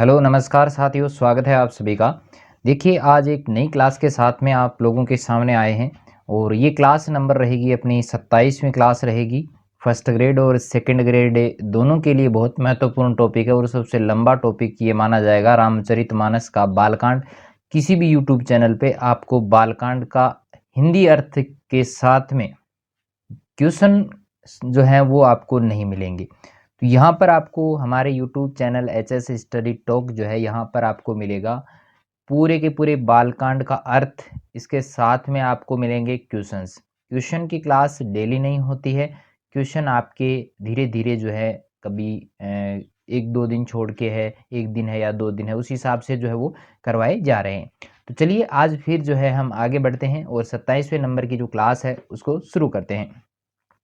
Hello नमस्कार साथियों, स्वागत है आप सभी का। देखिए, आज एक नई क्लास के साथ में आप लोगों के सामने आए हैं और ये क्लास नंबर रहेगी अपनी 27वीं क्लास रहेगी। फर्स्ट ग्रेड और सेकंड ग्रेड दोनों के लिए बहुत महत्वपूर्ण टॉपिक है और सबसे लंबा टॉपिक ये माना जाएगा रामचरितमानस का बालकांड। किसी भी यूट्यूब चैनल पे आपको बालकांड का हिंदी अर्थ के साथ में क्वेश्चन जो है वो आपको नहीं मिलेंगे। तो यहाँ पर आपको हमारे YouTube channel HS study talk जो है यहाँ पर आपको मिलेगा पूरे के पूरे बालकांड का अर्थ। इसके साथ में आपको मिलेंगे क्वेश्चंस। क्वेश्चन की क्लास डेली नहीं होती है, क्वेश्चन आपके धीरे धीरे जो है कभी एक दो दिन छोड़ के है, एक दिन है या 2 दिन है, उस हिसाब से जो है वो करवाए जा रहे हैं। तो चलिए आज फिर जो है हम आगे बढ़ते हैं और 27वें नंबर की जो क्लास है उसको शुरू करते हैं।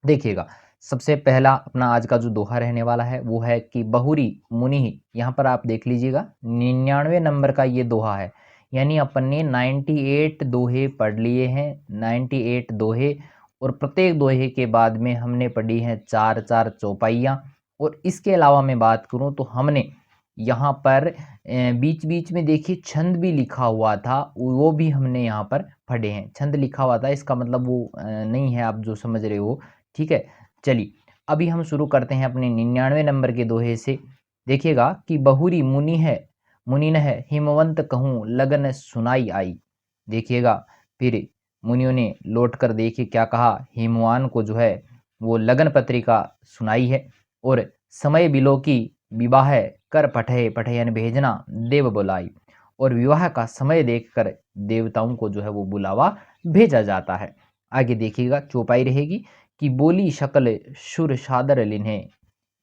देखिएगा, सबसे पहला अपना आज का जो दोहा रहने वाला है वो है कि बहुरी मुनि। यहाँ पर आप देख लीजिएगा 99 नंबर का ये दोहा है, यानी अपन ने 98 दोहे पढ़ लिए हैं, 98 दोहे। और प्रत्येक दोहे के बाद में हमने पढ़ी हैं 4-4 चौपाइयाँ। और इसके अलावा मैं बात करूँ तो हमने यहाँ पर बीच बीच में देखिए छंद भी लिखा हुआ था, वो भी हमने यहाँ पर पढ़े हैं। छंद लिखा हुआ था इसका मतलब वो नहीं है, आप जो समझ रहे हो। ठीक है, चलिए अभी हम शुरू करते हैं अपने 99 नंबर के दोहे से। देखिएगा कि बहुरी मुनि है, मुनि न है हिमवंत कहूँ लगन सुनाई आई। देखिएगा फिर मुनियों ने लौट कर देखिए क्या कहा, हिमवान को जो है वो लगन पत्रिका सुनाई है। और समय बिलो की विवाह कर पठे पठे यानी भेजना देव बुलाई। और विवाह का समय देखकर देवताओं को जो है वो बुलावा भेजा जाता है। आगे देखिएगा चौपाई रहेगी कि बोली शकल शुर सादर लिन्हे,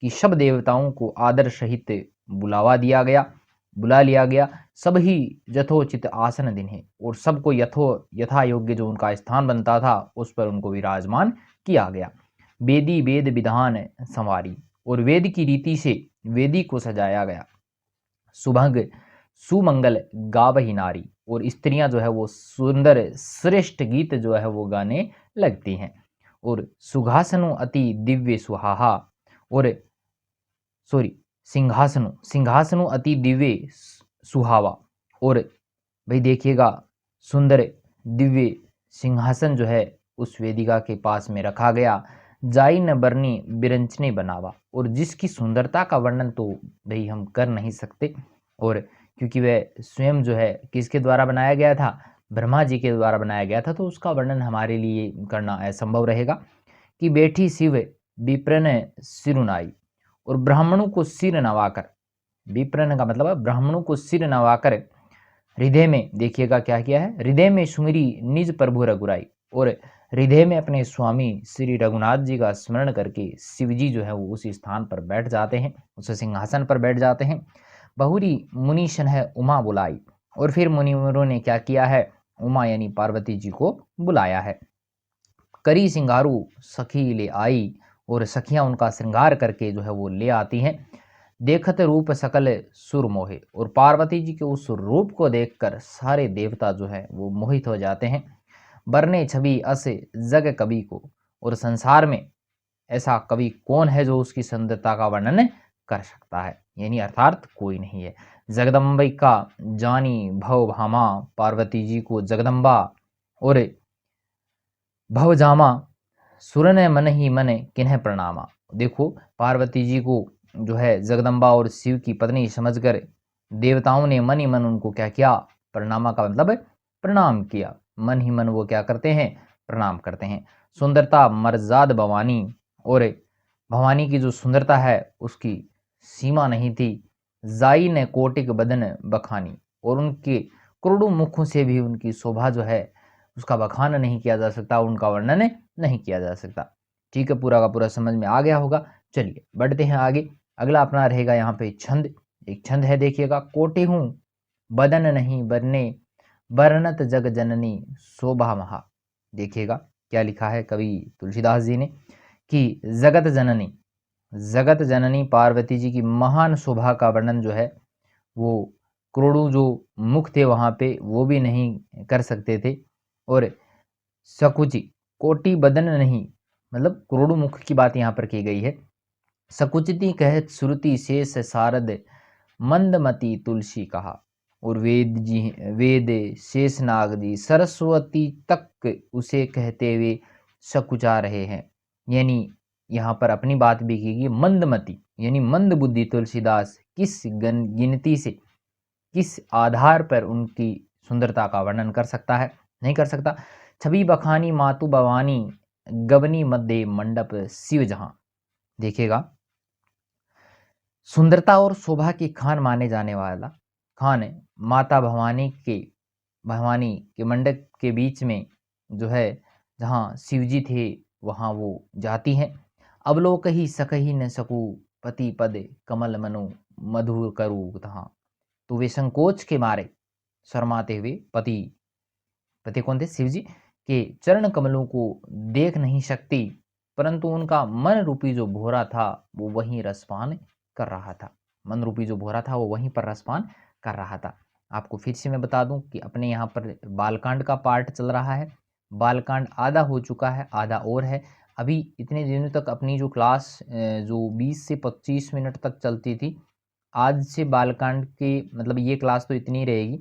कि सब देवताओं को आदर सहित बुला लिया गया। सब ही यथोचित आसन दिन्हे, और सबको यथा योग्य जो उनका स्थान बनता था उस पर उनको विराजमान किया गया। वेदी वेद विधान संवारी, और वेद की रीति से वेदी को सजाया गया। सुभग सुमंगल गावही नारी, और स्त्रियां जो है वो सुंदर श्रेष्ठ गीत जो है वो गाने लगती हैं। और सुघासनु अति दिव्य सुहाहा, और सॉरी सिंहासनु सिंहासनु अति दिव्य सुहावा। और भाई देखिएगा सुंदर दिव्य सिंहासन जो है उस वेदिका के पास में रखा गया। जाई न बरनी बिरंचने बनावा, और जिसकी सुंदरता का वर्णन तो भाई हम कर नहीं सकते। और क्योंकि वह स्वयं जो है किसके द्वारा बनाया गया था, ब्रह्मा जी के द्वारा बनाया गया था, तो उसका वर्णन हमारे लिए करना असंभव रहेगा। कि बैठी शिव विप्रन सिरुनाई, और ब्राह्मणों को सिर नवाकर, विप्रन का मतलब है ब्राह्मणों को सिर नवाकर हृदय में, देखिएगा क्या किया है, हृदय में सुमिरी निज प्रभु रघुराई। और हृदय में अपने स्वामी श्री रघुनाथ जी का स्मरण करके शिव जी जो है वो उस स्थान पर बैठ जाते हैं, उस सिंहासन पर बैठ जाते हैं। बहुरी मुनीशन है उमा बुलाई, और फिर मुनिवरों ने क्या किया है, उमा यानी पार्वती जी को बुलाया है। करी सिंगारू सखी ले आई, और सखियां उनका श्रृंगार करके जो है वो ले आती हैं। देखत रूप सकल सुर मोहे, और पार्वती जी के उस रूप को देखकर सारे देवता जो है वो मोहित हो जाते हैं। बरने छवि अस जग कवि को, और संसार में ऐसा कवि कौन है जो उसकी सुंदरता का वर्णन कर सकता है, यानी अर्थात कोई नहीं है। जगदम्बिका जानी भव भामा, पार्वती जी को जगदम्बा और भवजामा, सुरन मन ही मन किन्ह प्रणामा। देखो पार्वती जी को जो है जगदम्बा और शिव की पत्नी समझकर देवताओं ने मन ही मन उनको क्या किया, प्रणामा का मतलब है प्रणाम किया। मन ही मन वो क्या करते हैं, प्रणाम करते हैं। सुंदरता मर्जाद भवानी, और भवानी की जो सुंदरता है उसकी सीमा नहीं थी। जाई ने कोटिक बदन बखानी, और उनके करोड़ों मुखों से भी उनकी शोभा जो है उसका बखान नहीं किया जा सकता, उनका वर्णन नहीं किया जा सकता। ठीक है, पूरा का पूरा समझ में आ गया होगा। चलिए बढ़ते हैं आगे। अगला अपना रहेगा यहाँ पे छंद। एक छंद है, देखिएगा, कोटि हूँ बदन नहीं बरने, बरनत जग जननी शोभा महा। देखिएगा क्या लिखा है कवि तुलसीदास जी ने, कि जगत जननी पार्वती जी की महान शोभा का वर्णन जो है वो करोड़ों जो मुख थे वहाँ पे वो भी नहीं कर सकते थे। और सकुचि कोटि बदन नहीं, मतलब करोड़ों मुख की बात यहाँ पर की गई है। सकुचिति कहत सुरति शेष सारद मंदमती तुलसी कहा। और वेद शेषनाग जी सरस्वती तक उसे कहते हुए सकुचा रहे हैं। यानी यहाँ पर अपनी बात भी की मंदमती यानी मंद बुद्धि तुलसीदास किस गिनती से, किस आधार पर उनकी सुंदरता का वर्णन कर सकता है? नहीं कर सकता। छवि बखानी मातु भवानी गवनी मध्य मंडप शिव जहां। देखिएगा, सुंदरता और शोभा की खान माने जाने वाला खान माता भवानी के मंडप के बीच में जो है, जहाँ शिवजी थे वहाँ वो जाती हैं। अवलोक ही सकही न सकू पति पद कमल मनु मधुर करू तहाँ। तो वे संकोच के मारे शर्माते हुए पति कौन थे? शिवजी के चरण कमलों को देख नहीं सकती, परंतु उनका मन रूपी जो भोरा था वो वहीं रसपान कर रहा था। मन रूपी जो भोरा था वो वहीं पर रसपान कर रहा था। आपको फिर से मैं बता दूं कि अपने यहाँ पर बालकांड का पार्ट चल रहा है। बालकांड आधा हो चुका है, आधा और है। अभी इतने दिनों तक अपनी जो क्लास जो 20 से 25 मिनट तक चलती थी, आज से बालकांड के मतलब ये क्लास तो इतनी रहेगी,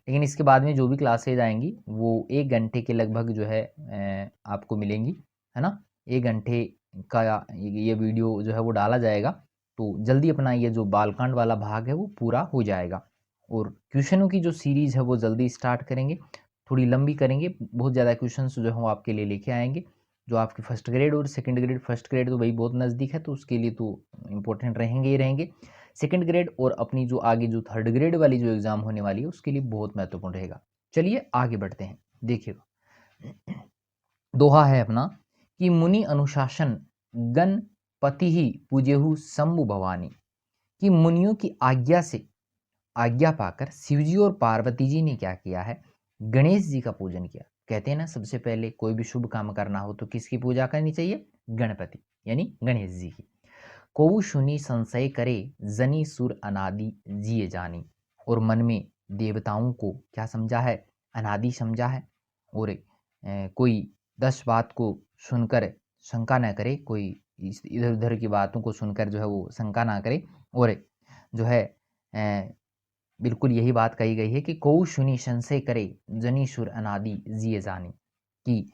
लेकिन इसके बाद में जो भी क्लासेज आएंगी वो 1 घंटे के लगभग जो है आपको मिलेंगी, है ना। 1 घंटे का ये वीडियो जो है वो डाला जाएगा, तो जल्दी अपना ये जो बालकांड वाला भाग है वो पूरा हो जाएगा। और क्वेश्चनों की जो सीरीज़ है वो जल्दी स्टार्ट करेंगे, थोड़ी लंबी करेंगे, बहुत ज़्यादा क्वेश्चन जो है वो आपके लिए लेके आएंगे। जो आपके फर्स्ट ग्रेड और सेकंड ग्रेड, फर्स्ट ग्रेड तो भाई बहुत नज़दीक है तो उसके लिए तो इम्पोर्टेंट रहेंगे ही रहेंगे। सेकंड ग्रेड और अपनी जो आगे जो थर्ड ग्रेड वाली जो एग्ज़ाम होने वाली है उसके लिए बहुत महत्वपूर्ण रहेगा। चलिए आगे बढ़ते हैं। देखिएगा, दोहा है अपना कि मुनि अनुशासन गणपति ही पूजेहु शंभु भवानी। कि मुनियों की आज्ञा से आज्ञा पाकर शिवजी और पार्वती जी ने क्या किया है? गणेश जी का पूजन किया। कहते हैं ना, सबसे पहले कोई भी शुभ काम करना हो तो किसकी पूजा करनी चाहिए? गणपति यानी गणेश जी की। कोउ सुनी संशय करे जनी सुर अनादि जिए जानी। और मन में देवताओं को क्या समझा है? अनादि समझा है। और कोई 10 बात को सुनकर शंका न करे, कोई इधर उधर की बातों को सुनकर जो है वो शंका ना करे। और जो है बिल्कुल यही बात कही गई है कि कोउ सुनी संशय करे जनी सुर अनादि जिए जानी। कि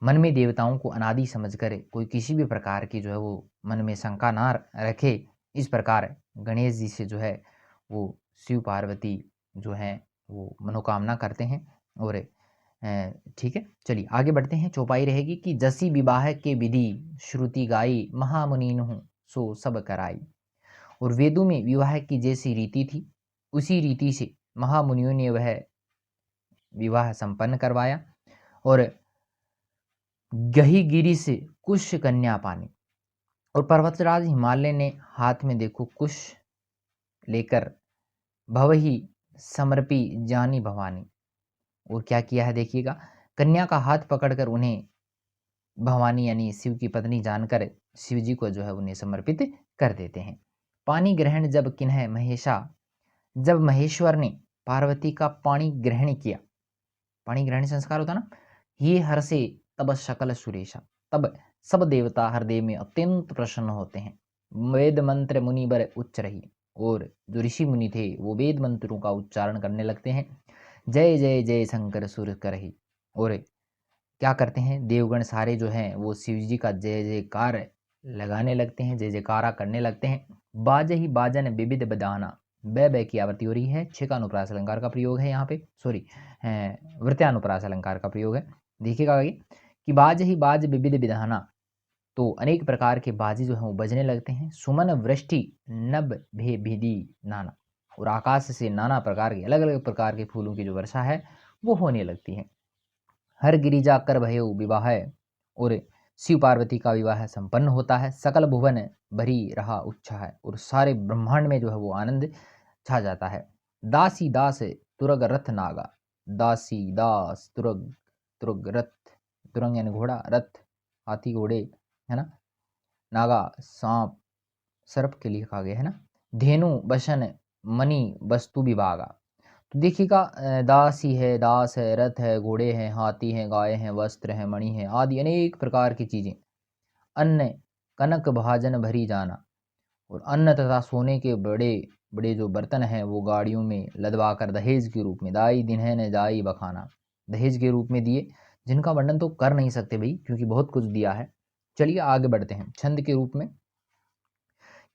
मन में देवताओं को अनादि समझकर कोई किसी भी प्रकार की जो है वो मन में शंका ना रखे। इस प्रकार गणेश जी से जो है वो शिव पार्वती जो हैं वो मनोकामना करते हैं। और ठीक है, चलिए आगे बढ़ते हैं। चौपाई रहेगी कि जसी विवाह के विधि श्रुति गाई महामुनीन हूँ सो सब कराई। और वेदों में विवाह की जैसी रीति थी उसी रीति से महामुनियों ने वह विवाह संपन्न करवाया। और गही गिरी से कुश कन्या पानी। और पर्वतराज हिमालय ने हाथ में देखो कुश लेकर भवही समर्पी जानी भवानी। और क्या किया है देखिएगा, कन्या का हाथ पकड़कर उन्हें भवानी यानी शिव की पत्नी जानकर शिव जी को जो है उन्हें समर्पित कर देते हैं। पानी ग्रहण जब किन्ह महेशा। जब महेश्वर ने पार्वती का पानी ग्रहण किया, पानी ग्रहण संस्कार होता ना, ये हर्षे तब सकल सुरेशा। तब सब देवता हृदय में अत्यंत प्रसन्न होते हैं। वेद मंत्र मुनि बर उच्च रही। और जो ऋषि मुनि थे वो वेद मंत्रों का उच्चारण करने लगते हैं। जय जय जय शंकर सुर करही। और क्या करते हैं, देवगण सारे जो हैं वो शिव जी का जय जयकार लगाने लगते हैं, जय जयकारा करने लगते हैं। बाजे ही बाजन विविध बदाना। बै की आवृत्ति हो रही है, छः का अनुप्रास अलंकार का प्रयोग है यहाँ पे, सॉरी वृत्यानुप्रास अलंकार का प्रयोग है। देखिएगा आगे कि बाज ही बाज विविध विधाना। तो अनेक प्रकार के बाजे जो हैं वो बजने लगते हैं। सुमन वृष्टि नभ भे भिदी नाना। और आकाश से नाना प्रकार के अलग अलग प्रकार के फूलों की जो वर्षा है वो होने लगती है। हर गिरिजा कर भयो विवाह। और शिव पार्वती का विवाह संपन्न होता है। सकल भुवन भरी रहा उच्छा है। और सारे ब्रह्मांड में जो है वो आनंद छा जाता है। दासी दास तुरग रथ नागा। दासी दास तुरग तुरग रथ, तुरंग यानी घोड़ा, रथ हाथी घोड़े, है ना, नागा सांप सर्प के लिए कहा गया है ना। धेनु बसन मणि वस्तु विभागा। तो देखिएगा, दासी है, दास है, रथ है, घोड़े हैं, हाथी हैं, गाय हैं, वस्त्र हैं, मणि हैं, आदि अनेक प्रकार की चीज़ें। अन्न कनक भाजन भरी जाना। और अन्न तथा सोने के बड़े बड़े जो बर्तन हैं वो गाड़ियों में लदवा कर दहेज के रूप में दाई दिन्हे न जाई बखाना, दहेज के रूप में दिए, जिनका वर्णन तो कर नहीं सकते भाई क्योंकि बहुत कुछ दिया है। चलिए आगे बढ़ते हैं। छंद के रूप में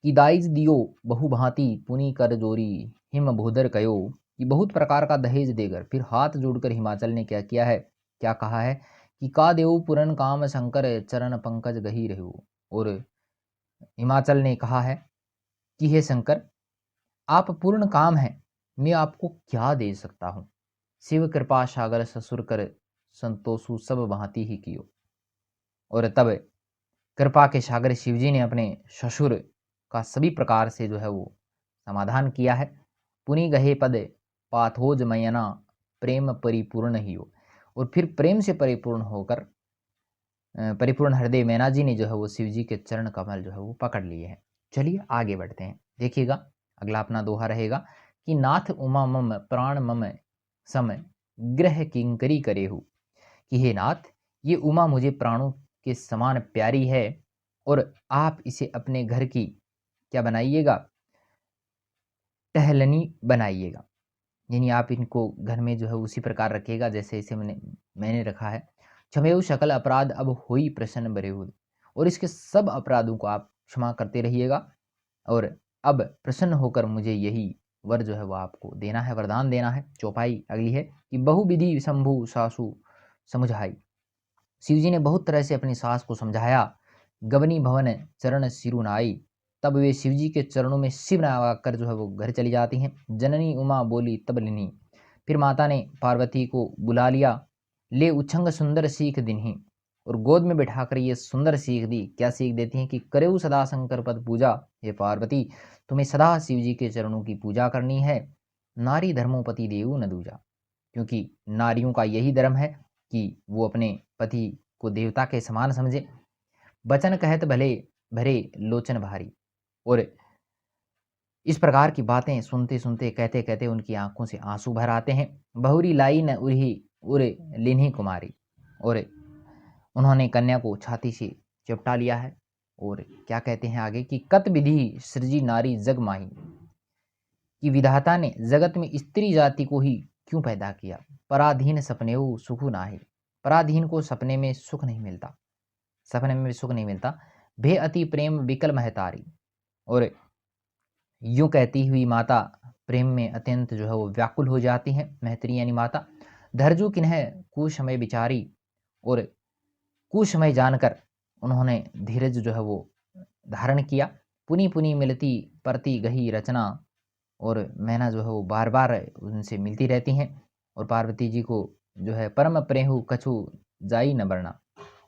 कि दाइज दियो बहु भांति पुनि कर जोरी हिम भूदर कयो, कि बहुत प्रकार का दहेज देकर फिर हाथ जोड़कर हिमाचल ने क्या किया है, क्या कहा है कि का देव पुरन काम शंकर चरण पंकज गही रहो। और हिमाचल ने कहा है कि हे शंकर, आप पूर्ण काम हैं, मैं आपको क्या दे सकता हूँ। शिव कृपा सागर ससुर कर संतोषु सब भांति ही कियो। और तब कृपा के सागर शिवजी ने अपने ससुर का सभी प्रकार से जो है वो समाधान किया है। पुनि गहे पद पाथोज मयना प्रेम परिपूर्ण ही हो। और फिर प्रेम से परिपूर्ण होकर परिपूर्ण हृदय मैना जी ने जो है वो शिवजी के चरण कमल जो है वो पकड़ लिए हैं। चलिए आगे बढ़ते हैं। देखिएगा अगला अपना दोहा रहेगा कि नाथ उमा मम प्राण मम सम ग्रह किंकरी करेहु, कि हे नाथ, ये उमा मुझे प्राणों के समान प्यारी है और आप इसे अपने घर की क्या बनाइएगा, टहलनी बनाइएगा, यानी आप इनको घर में जो है उसी प्रकार रखिएगा जैसे इसे मैंने रखा है। क्षमेउ सकल अपराध अब होई प्रसन्न बरेहु, और इसके सब अपराधों को आप क्षमा करते रहिएगा और अब प्रसन्न होकर मुझे यही वर जो है वो आपको देना है, वरदान देना है। चौपाई अगली है कि बहुविधि शंभु सासु समझाई, शिवजी ने बहुत तरह से अपनी सास को समझाया। गवनी भवन चरण सिरुनाई, तब वे शिवजी के चरणों में शिव कर जो है वो घर चली जाती हैं। जननी उमा बोली तब लिनी, फिर माता ने पार्वती को बुला लिया। ले उछंग सुंदर सीख दिन्ही, और गोद में बिठाकर ये सुंदर सीख दी। क्या सीख देती हैं कि करेऊ सदा शंकर पद पूजा, हे पार्वती तुम्हें सदा शिवजी के चरणों की पूजा करनी है। नारी धर्मोपति देव न दूजा, क्योंकि नारियों का यही धर्म है कि वो अपने पति को देवता के समान समझे। बचन कहत भले भरे लोचन भारी, और इस प्रकार की बातें सुनते सुनते कहते कहते उनकी आंखों से आंसू भर आते हैं। बहुरी लाई न उरही उर लिन्ही कुमारी, और उन्होंने कन्या को छाती से चिपटा लिया है। और क्या कहते हैं आगे कि कत विधि सृजी नारी जग माही, कि विधाता ने जगत में स्त्री जाति को ही क्यों पैदा किया। पराधीन सपनेऊ सुख नाही, पराधीन को सपने में सुख नहीं मिलता, सपने में सुख नहीं मिलता। भे अति प्रेम विकल महतारी, और यूं कहती हुई माता प्रेम में अत्यंत जो है वो व्याकुल हो जाती हैं, महतरी यानी माता। धरजू किन्ह कुसमय बिचारी, और कुसमय जानकर उन्होंने धीरज जो है वो धारण किया। पुनी पुनी मिलती परती गही रचना, और मैना जो है वो बार बार उनसे मिलती रहती हैं। और पार्वती जी को जो है परम प्रेहु कछु जाई न बरना,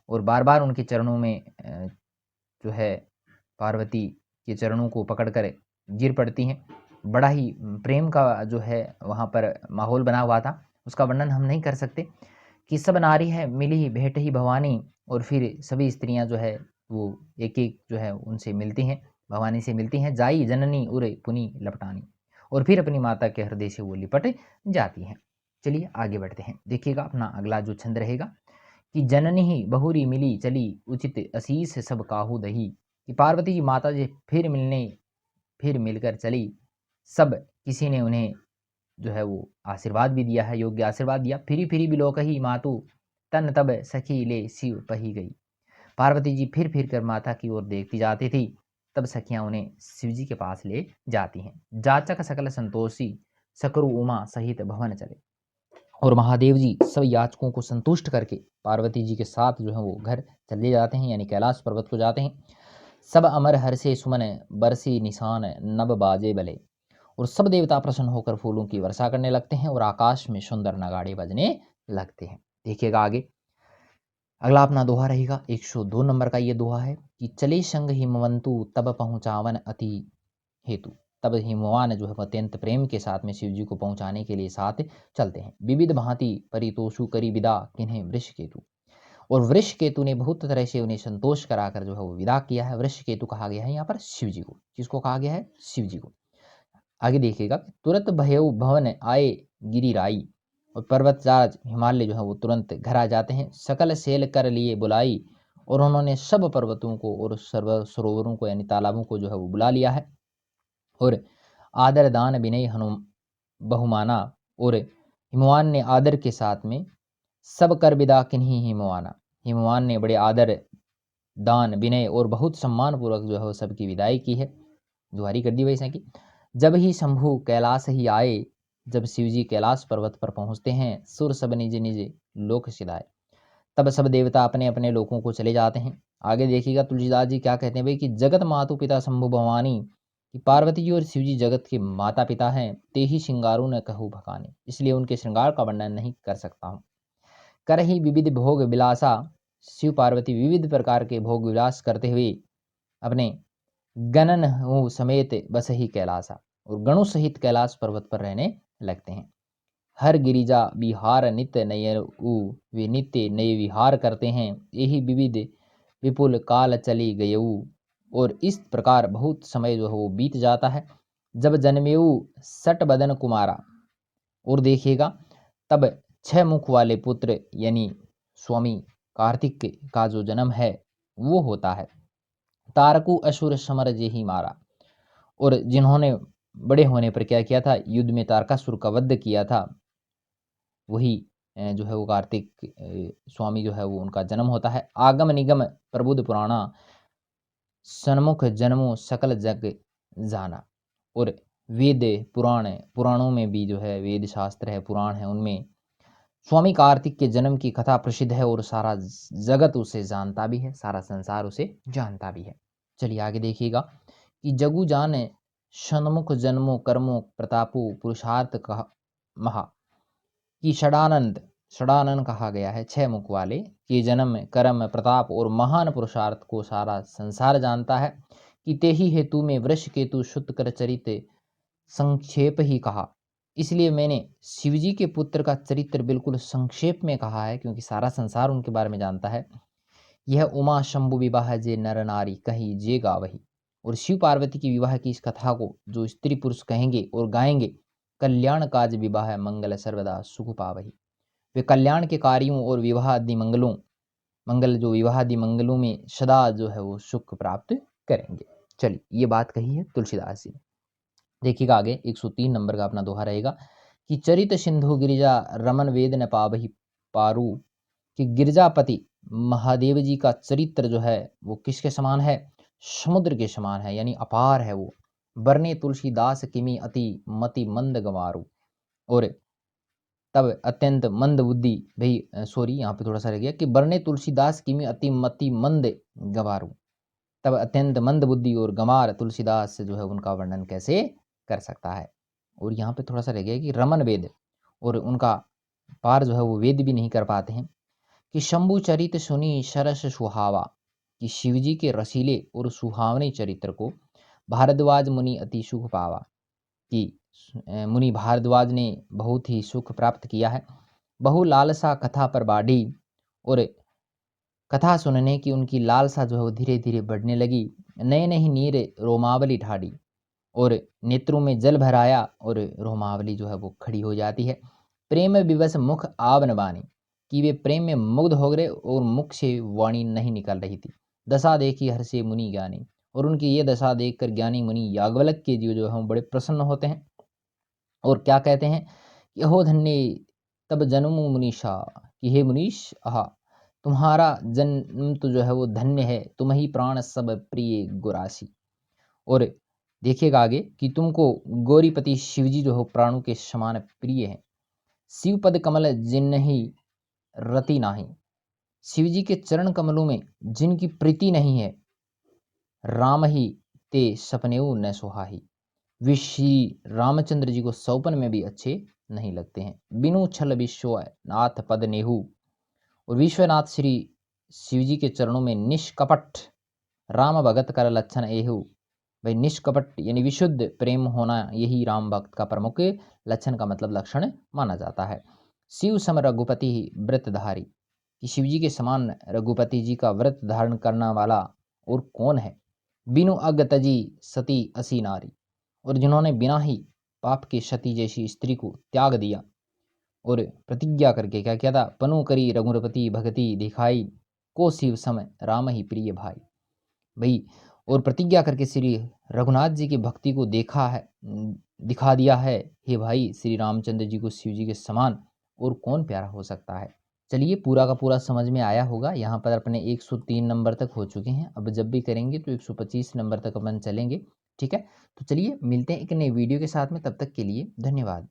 और बार बार उनके चरणों में जो है पार्वती के चरणों को पकड़कर गिर पड़ती हैं। बड़ा ही प्रेम का जो है वहाँ पर माहौल बना हुआ था, उसका वर्णन हम नहीं कर सकते। कि सब नारी है मिली भेंट ही भवानी, और फिर सभी स्त्रियां जो है वो एक एक जो है उनसे मिलती हैं, भवानी से मिलती हैं। जाई जननी उरे पुनी लपटानी, और फिर अपनी माता के हृदय से वो लिपट जाती हैं। चलिए आगे बढ़ते हैं। देखिएगा अपना अगला जो छंद रहेगा कि जननी ही बहुरी मिली चली उचित असीस सब काहू दही, कि पार्वती जी माता जी फिर मिलकर चली, सब किसी ने उन्हें जो है वो आशीर्वाद भी दिया है, योग्य आशीर्वाद दिया। फिरी फिरी बिलोक ही मातु तन तब सखी ले शिव पही गई, पार्वती जी फिर कर माता की ओर देखती जाती थी, तब सखियां उन्हें शिवजी के पास ले जाती हैं। जाचक सकल संतोषी सकरु उमा सहित भवन चले, और महादेव जी सब याचकों को संतुष्ट करके पार्वती जी के साथ जो है वो घर चले जाते हैं, यानी कैलाश पर्वत को जाते हैं। सब अमर हर से सुमन बरसी निशान नब बाजे बले, और सब देवता प्रसन्न होकर फूलों की वर्षा करने लगते हैं और आकाश में सुंदर नगाड़े बजने लगते हैं। देखिएगा आगे अगला अपना दोहा रहेगा 102 नंबर का ये दोहा है कि चले संग हिमवंतु तब पहुँचावन अति हेतु, तब हिमवान जो है अत्यंत प्रेम के साथ में शिव जी को पहुंचाने के लिए साथ चलते हैं। विविध भांति परितोषु करी विदा किन्हें वृष केतु, और वृष केतु ने बहुत तरह से उन्हें संतोष कराकर जो है वो विदा किया है। वृष केतु कहा गया है यहाँ पर शिव जी को, किसको कहा गया है, शिव जी को। आगे देखिएगा तुरंत भयउ भवन आए गिरिराई, और पर्वतराज हिमालय जो है वो तुरंत घर आ जाते हैं। सकल सेल कर लिए बुलाई, और उन्होंने सब पर्वतों को और सर्व सरोवरों को यानी तालाबों को जो है वो बुला लिया है। और आदर दान विनय हनु बहुमाना। और हिमवान ने आदर के साथ में सब कर विदा किन्हीं हिमवाना। हिमवान ने बड़े आदर दान विनय और बहुत सम्मान पूर्वक जो है वो सबकी विदाई की है, जुहारी कर दी वैसे की। जब ही शंभु कैलाश ही आए, जब शिवजी कैलाश पर्वत पर पहुंचते हैं, सुर सब निज निज लोक सिधाए। तब सब देवता अपने अपने लोकों को चले जाते हैं। आगे देखिएगा तुलसीदास जी क्या कहते हैं भाई कि जगत मातु पिता शंभु भवानी, कि पार्वती जी और शिव जी जगत के माता पिता हैं, ते ही श्रृंगारों न कहूँ भकानी, इसलिए उनके श्रृंगार का वर्णन नहीं कर सकता हूँ। कर ही विविध भोग विलासा, शिव पार्वती विविध प्रकार के भोग विलास करते हुए अपने गणन समेत बस ही कैलासा, और गणों सहित कैलाश पर्वत पर रहने लगते हैं। हर गिरिजा विहार नित्य नय वे नित्य नए विहार करते हैं, यही विविध विपुल काल चली गयऊ। और इस प्रकार बहुत समय जो है वो बीत जाता है। जब जन्मेऊ सट बदन कुमारा, और देखिएगा तब 6 मुख वाले पुत्र यानी स्वामी कार्तिक का जो जन्म है वो होता है। तारकु असुर समर जे ही मारा, और जिन्होंने बड़े होने पर क्या किया था, युद्ध में तारकासुर का वध किया था, वही जो है वो कार्तिक स्वामी जो है वो उनका जन्म होता है। आगम निगम प्रबुद्ध पुराणा, सन्मुख जन्मो सकल जग जाना। और वेद पुराणों में भी जो है वेद शास्त्र है, पुराण है, उनमें स्वामी कार्तिक के जन्म की कथा प्रसिद्ध है और सारा जगत उसे जानता भी है, सारा संसार उसे जानता भी है। चलिए आगे देखिएगा कि जगु जाने सन्मुख जन्मो कर्मो प्रतापो पुरुषार्थ कहा महा, कि षडानंद कहा गया है 6 मुख वाले, कि जन्म कर्म प्रताप और महान पुरुषार्थ को सारा संसार जानता है। कि ते ही हेतु में वृष केतु शुद्ध कर चरित संक्षेप ही कहा, इसलिए मैंने शिवजी के पुत्र का चरित्र बिल्कुल संक्षेप में कहा है, क्योंकि सारा संसार उनके बारे में जानता है। यह उमा शंभु विवाह जे नर नारी कही जे गावही, और शिव पार्वती की विवाह की इस कथा को जो स्त्री पुरुष कहेंगे और गाएंगे, कल्याण काज विवाह मंगल सर्वदा सुख पावही, वे कल्याण के कार्यों और विवाह आदि मंगल जो विवाह आदि मंगलों में सदा जो है वो सुख प्राप्त करेंगे। चलिए ये बात कही है तुलसीदास जी ने। देखिएगा आगे 103 नंबर का अपना दोहा रहेगा कि चरित सिंधु गिरिजा रमन वेद न पावही पारू, कि गिरजापति महादेव जी का चरित्र जो है वो किसके समान है, समुद्र के समान है, यानी अपार है वो। बरने तुलसीदास किमी अति मति मंद गंवारू, और तब अत्यंत मंद बुद्धि भाई सॉरी यहाँ पे थोड़ा सा रह गया कि बरने तुलसीदास किमी अति मति मंद गंवारू, तब अत्यंत मंद बुद्धि और गंवार तुलसीदास जो है उनका वर्णन कैसे कर सकता है। और यहाँ पे थोड़ा सा रह गया कि रमन वेद, और उनका पार जो है वो वेद भी नहीं कर पाते हैं। कि शंभु चरित सुनी सरस सुहावा, कि शिवजी के रसीले और सुहावने चरित्र को भारद्वाज मुनि अति सुख पावा, कि मुनि भारद्वाज ने बहुत ही सुख प्राप्त किया है। बहु लालसा कथा पर बाढ़ी, और कथा सुनने की उनकी लालसा जो है वो धीरे धीरे बढ़ने लगी। नए नई नीर रोमावली ढाड़ी, और नेत्रों में जल भराया और रोमावली जो है वो खड़ी हो जाती है। प्रेम विवश मुख आवन बानी, कि वे प्रेम में मुग्ध हो गए और मुख से वाणी नहीं निकल रही थी। दशा देखी हर से मुनि ज्ञानी, और उनकी ये दशा देखकर ज्ञानी मुनि याज्ञवल्क्य के जीव जो है वो बड़े प्रसन्न होते हैं और क्या कहते हैं कि अहो धन्य तब जन्मु मुनीषा, कि हे मुनीष आहा तुम्हारा जन्म तो जो है वो धन्य है, तुम ही प्राण सब प्रिय गुरासी। और देखिएगा आगे कि तुमको गौरीपति शिवजी जो हो प्राणों के समान प्रिय है। शिवपद कमल जिन्हि रति नाही, शिवजी के चरण कमलों में जिनकी प्रीति नहीं है, राम ही ते सपनेऊ न सुहाही, वे श्री रामचंद्र जी को सौपन में भी अच्छे नहीं लगते हैं। बिनु छल विश्वनाथ पद नेहू, और विश्वनाथ श्री शिवजी के चरणों में निष्कपट राम भगत कर लक्षण एहू, भाई निष्कपट यानी विशुद्ध प्रेम होना यही राम भक्त का प्रमुख लक्षण का मतलब लक्षण माना जाता है। शिव सम रघुपति व्रतधारी, कि शिवजी के समान रघुपति जी का व्रत धारण करने वाला और कौन है। बिनु अग तजी सती असी नारी, और जिन्होंने बिना ही पाप के सती जैसी स्त्री को त्याग दिया और प्रतिज्ञा करके क्या किया था, पनु करी रघुपति भगति दिखाई, को शिव समय राम ही प्रिय भाई। भाई और प्रतिज्ञा करके श्री रघुनाथ जी की भक्ति को दिखा दिया है। हे भाई, श्री रामचंद्र जी को शिव जी के समान और कौन प्यारा हो सकता है। चलिए, पूरा का पूरा समझ में आया होगा। यहाँ पर अपने 103 नंबर तक हो चुके हैं। अब जब भी करेंगे तो 125 नंबर तक अपन चलेंगे। ठीक है, तो चलिए मिलते हैं एक नई वीडियो के साथ में। तब तक के लिए धन्यवाद।